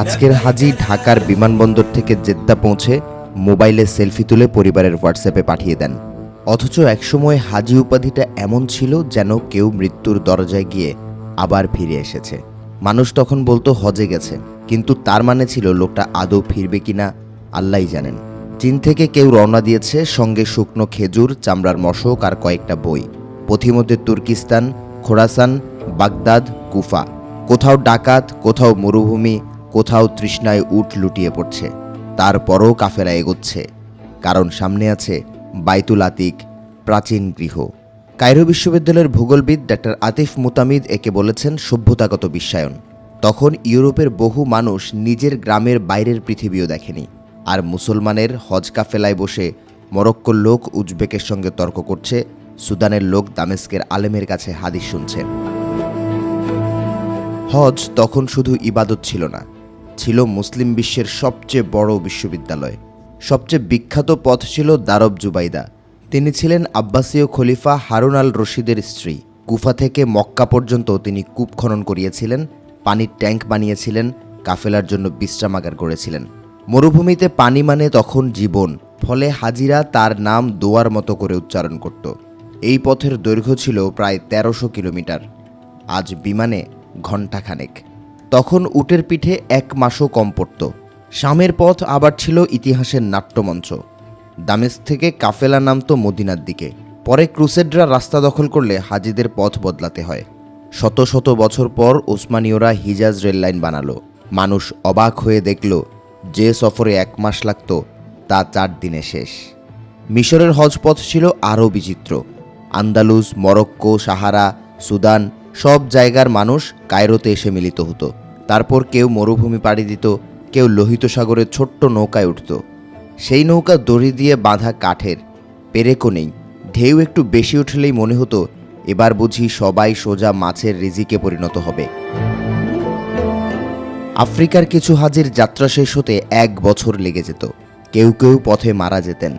আজকের হাজি ঢাকার বিমানবন্দর থেকে জেদ্দা পৌঁছে মোবাইলে সেলফি তুলে পরিবারের হোয়াটসঅ্যাপে পাঠিয়ে দেন। অথচ একসময় হাজি উপাধিটা এমন ছিল যেন কেউ মৃত্যুর দরজায় গিয়ে আবার ফিরে এসেছে। মানুষ তখন বলতো হজে গেছে, কিন্তু তার মানে ছিল লোকটা আদৌ ফিরবে কিনা আল্লাহই জানেন। চীন থেকে কেউ রওনা দিয়েছে, সঙ্গে শুকনো খেজুর, চামড়ার মশক আর কয়েকটা বই। পথিমধ্যে তুর্কিস্তান, খোরাসান, বাগদাদ, কুফা। কোথাও ডাকাত, কোথাও মরুভূমি, কোথাও তৃষ্ণায় উট লুটিয়ে পড়ছে। তারপরও কাফেরা এগোচ্ছে, কারণ সামনে আছে বাইতুল আতিক, প্রাচীন গৃহ। কায়রো বিশ্ববিদ্যালয়ের ভূগোলবিদ ডাক্তার আতিফ মুতামিদ একে বলেছেন সভ্যতাগত বিশ্বায়ন। তখন ইউরোপের বহু মানুষ নিজের গ্রামের বাইরের পৃথিবীও দেখেনি, আর মুসলমানের হজ কাফেলায় বসে মরক্কোর লোক উজবেকের সঙ্গে তর্ক করছে, সুদানের লোক দামেস্কের আলেমের কাছে হাদিস শুনছে। হজ তখন শুধু ইবাদত ছিল না, ছিল মুসলিম বিশ্বের সবচেয়ে বড় বিশ্ববিদ্যালয়। সবচেয়ে বিখ্যাত পথ ছিল দারব জুবাইদা। তিনি ছিলেন আব্বাসীয় খলিফা হারুন আল রশিদের স্ত্রী। কুফা থেকে মক্কা পর্যন্ত তিনি কূপ খনন করিয়েছিলেন, পানির ট্যাঙ্ক বানিয়েছিলেন, কাফেলার জন্য বিশ্রামাগার করেছিলেন। মরুভূমিতে পানি মানে তখন জীবন, ফলে হাজিরা তার নাম দোয়ার মতো করে উচ্চারণ করত। এই পথের দৈর্ঘ্য ছিল প্রায় ১৩০০ কিলোমিটার, আজ বিমানে ঘণ্টাখানেক। তখন উটের পিঠে ১ মাসও কম পড়ত। শামের পথ আবার ছিল ইতিহাসের নাট্যমঞ্চ। দামেস্ক থেকে কাফেলা নামত মদিনার দিকে। পরে ক্রুসেডরা রাস্তা দখল করলে হাজিদের পথ বদলাতে হয়। শত শত বছর পর ওসমানীয়রা হিজাজ রেললাইন বানালো। মানুষ অবাক হয়ে দেখল, যে সফরে ১ মাস লাগত তা ৪ দিনে শেষ। মিশরের হজপথ ছিল আরও বিচিত্র। আন্দালুস, মরক্কো, সাহারা, সুদান সব জায়গার মানুষ কায়রোতে এসে মিলিত হতো। তারপর কেউ মরুভূমি পাড়ি দিত, কেউ লোহিত সাগরের ছোট্ট নৌকায় উঠত। সেই নৌকা দড়ি দিয়ে বাঁধা কাঠের, পেরেকও নেই। ঢেউ একটু বেশি উঠলেই মনে হতো এবার বুঝি সবাই সোজা মাছের রিজিকে পরিণত হবে। আফ্রিকার কিছু হাজির যাত্রা শেষ হতে ১ বছর লেগে যেত। কেউ কেউ পথে মারা যেতেন,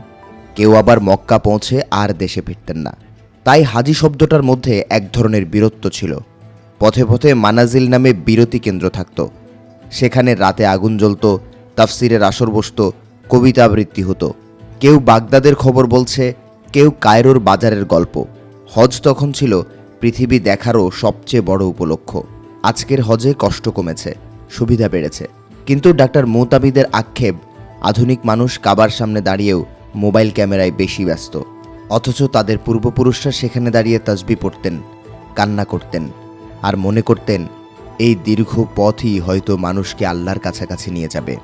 কেউ আবার মক্কা পৌঁছে আর দেশে ফিরতেন না। তাই হাজি শব্দটার মধ্যে এক ধরনের বীরত্ব ছিল। পথে পথে মানাজিল নামে বিরতি কেন্দ্র থাকত। সেখানে রাতে আগুন জ্বলত, তাফসিরের আসর বসত, কবিতা আবৃত্তি হতো। কেউ বাগদাদের খবর বলছে, কেউ কায়রোর বাজারের গল্প। হজ তখন ছিল পৃথিবী দেখারও সবচেয়ে বড় উপলক্ষ। আজকের হজে কষ্ট কমেছে, সুবিধা বেড়েছে, কিন্তু ডাক্তার মুতামিদের আক্ষেপ, আধুনিক মানুষ কাবার সামনে দাঁড়িয়েও মোবাইল ক্যামেরায় বেশি ব্যস্ত। অথচ তাদের পূর্বপুরুষরা সেখানে দাঁড়িয়ে তাসবিহ পড়তেন, কান্না করতেন, আর মনে করতেন এই দীর্ঘ পথই হয়তো মানুষকে আল্লাহর কাছাকাছি নিয়ে যাবে।